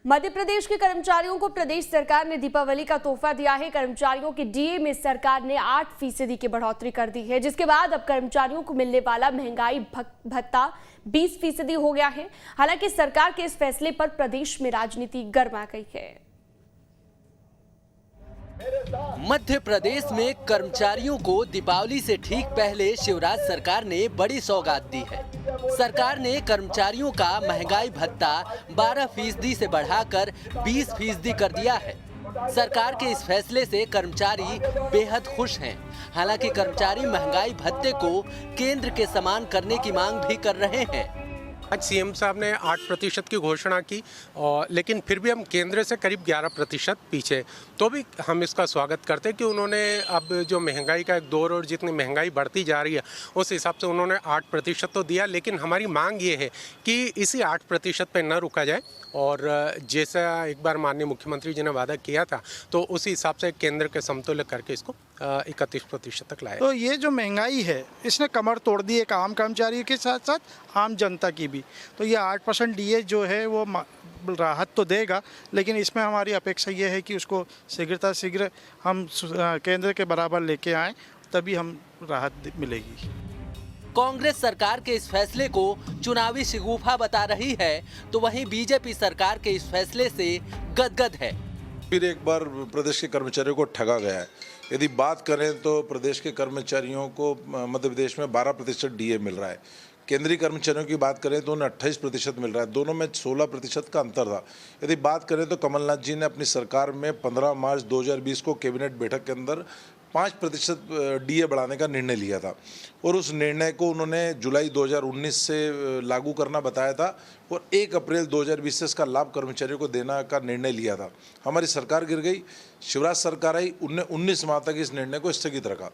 मध्य प्रदेश के कर्मचारियों को प्रदेश सरकार ने दीपावली का तोहफा दिया है। कर्मचारियों के डीए में सरकार ने 8% की बढ़ोतरी कर दी है, जिसके बाद अब कर्मचारियों को मिलने वाला महंगाई भत्ता 20% हो गया है। हालांकि सरकार के इस फैसले पर प्रदेश में राजनीति गर्मा गई है। मध्य प्रदेश में कर्मचारियों को दीपावली से ठीक पहले शिवराज सरकार ने बड़ी सौगात दी है। सरकार ने कर्मचारियों का महंगाई भत्ता 12% से बढ़ाकर 20% कर दिया है। सरकार के इस फैसले से कर्मचारी बेहद खुश हैं। हालांकि कर्मचारी महंगाई भत्ते को केंद्र के समान करने की मांग भी कर रहे हैं। आज सीएम साहब ने 8% की घोषणा की, लेकिन फिर भी हम केंद्र से करीब 11% पीछे, तो भी हम इसका स्वागत करते हैं कि उन्होंने अब जो महंगाई का एक दौर और जितनी महंगाई बढ़ती जा रही है उस हिसाब से उन्होंने 8% तो दिया। लेकिन हमारी मांग ये है कि इसी 8% पे न रुका जाए और जैसा एक बार माननीय मुख्यमंत्री जी ने वादा किया था तो उसी हिसाब से केंद्र के समतुल्य करके इसको 31% तक लाए। तो ये जो महंगाई है इसने कमर तोड़ दी एक आम कर्मचारी के साथ साथ आम जनता की भी। तो ये 8% डीए जो है वो राहत तो देगा, लेकिन इसमें हमारी अपेक्षा ये है कि उसको शीघ्र हम केंद्र के बराबर लेके आएँ, तभी हम राहत मिलेगी। कांग्रेस सरकार के इस फैसले को चुनावी शगुफा बता रही है, तो वहीं बीजेपी सरकार के इस फैसले से गदगद है। फिर एक बार प्रदेश के कर्मचारियों को ठगा गया है। यदि बात करें तो प्रदेश के कर्मचारियों को मध्य प्रदेश में 12% डीए मिल रहा है। केंद्रीय कर्मचारियों की बात करें तो उन्हें 28% मिल रहा है। दोनों में 16% का अंतर था। यदि बात करें तो कमलनाथ जी ने अपनी सरकार में 15 मार्च 2020 को कैबिनेट बैठक के अंदर 5% डीए बढ़ाने का निर्णय लिया था और उस निर्णय को उन्होंने जुलाई 2019 से लागू करना बताया था और 1 अप्रैल 2020 से इसका लाभ कर्मचारियों को देना का निर्णय लिया था। हमारी सरकार गिर गई, शिवराज सरकार आई, उनने 19 माह तक इस निर्णय को स्थगित रखा।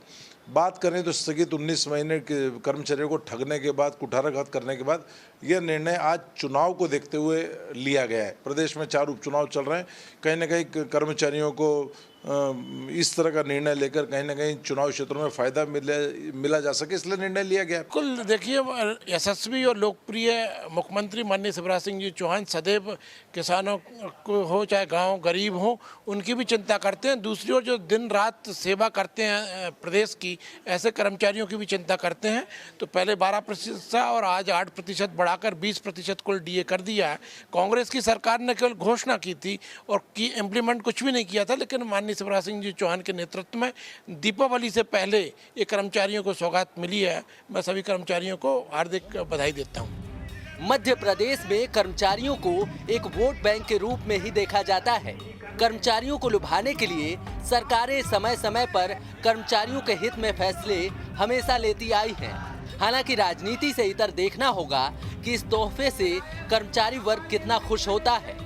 बात करें तो स्थगित 19 महीने के कर्मचारियों को ठगने के बाद, कुठाराघात करने के बाद यह निर्णय आज चुनाव को देखते हुए लिया गया है। प्रदेश में 4 उपचुनाव चल रहे हैं। कहीं ना कहीं कर्मचारियों को इस तरह का निर्णय लेकर कहीं ना कहीं चुनाव क्षेत्रों में फायदा मिला जा सके, इसलिए निर्णय लिया गया। कुल देखिए, यशस्वी और लोकप्रिय मुख्यमंत्री माननीय शिवराज सिंह जी चौहान सदैव किसानों को हो चाहे गांव गरीब हो उनकी भी चिंता करते हैं। दूसरी ओर जो दिन रात सेवा करते हैं प्रदेश की, ऐसे कर्मचारियों की भी चिंता करते हैं। तो पहले 12% और आज 8% बढ़ाकर 20% कुल डीए कर दिया है। कांग्रेस की सरकार ने केवल घोषणा की थी और की इम्प्लीमेंट कुछ भी नहीं किया था, लेकिन माननीय शिवराज सिंह जी चौहान के नेतृत्व में दीपावली से पहले ये कर्मचारियों को सौगात मिली है। मैं सभी कर्मचारियों को हार्दिक बधाई देता हूँ। मध्य प्रदेश में कर्मचारियों को एक वोट बैंक के रूप में ही देखा जाता है। कर्मचारियों को लुभाने के लिए सरकारें समय समय पर कर्मचारियों के हित में फैसले हमेशा लेती आई हैं। हालांकि राजनीति से इतर देखना होगा कि इस तोहफे से कर्मचारी वर्ग कितना खुश होता है।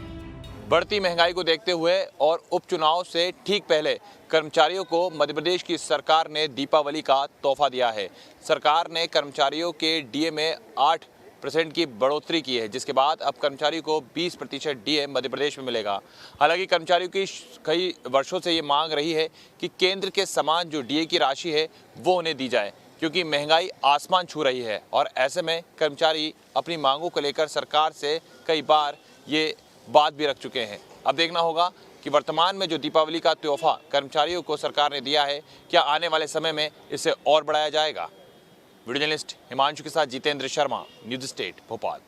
बढ़ती महंगाई को देखते हुए और उपचुनाव से ठीक पहले कर्मचारियों को मध्य प्रदेश की सरकार ने दीपावली का तोहफा दिया है। सरकार ने कर्मचारियों के डीए में 8% की बढ़ोतरी की है, जिसके बाद अब कर्मचारी को 20% डीए मध्य प्रदेश में मिलेगा। हालांकि कर्मचारियों की कई वर्षों से ये मांग रही है कि केंद्र के समान जो डीए की राशि है वो उन्हें दी जाए, क्योंकि महंगाई आसमान छू रही है और ऐसे में कर्मचारी अपनी मांगों को लेकर सरकार से कई बार ये बात भी रख चुके हैं। अब देखना होगा कि वर्तमान में जो दीपावली का तोहफा कर्मचारियों को सरकार ने दिया है, क्या आने वाले समय में इसे और बढ़ाया जाएगा। वीडियो जर्नलिस्ट हिमांशु के साथ जितेंद्र शर्मा, न्यूज़ स्टेट भोपाल।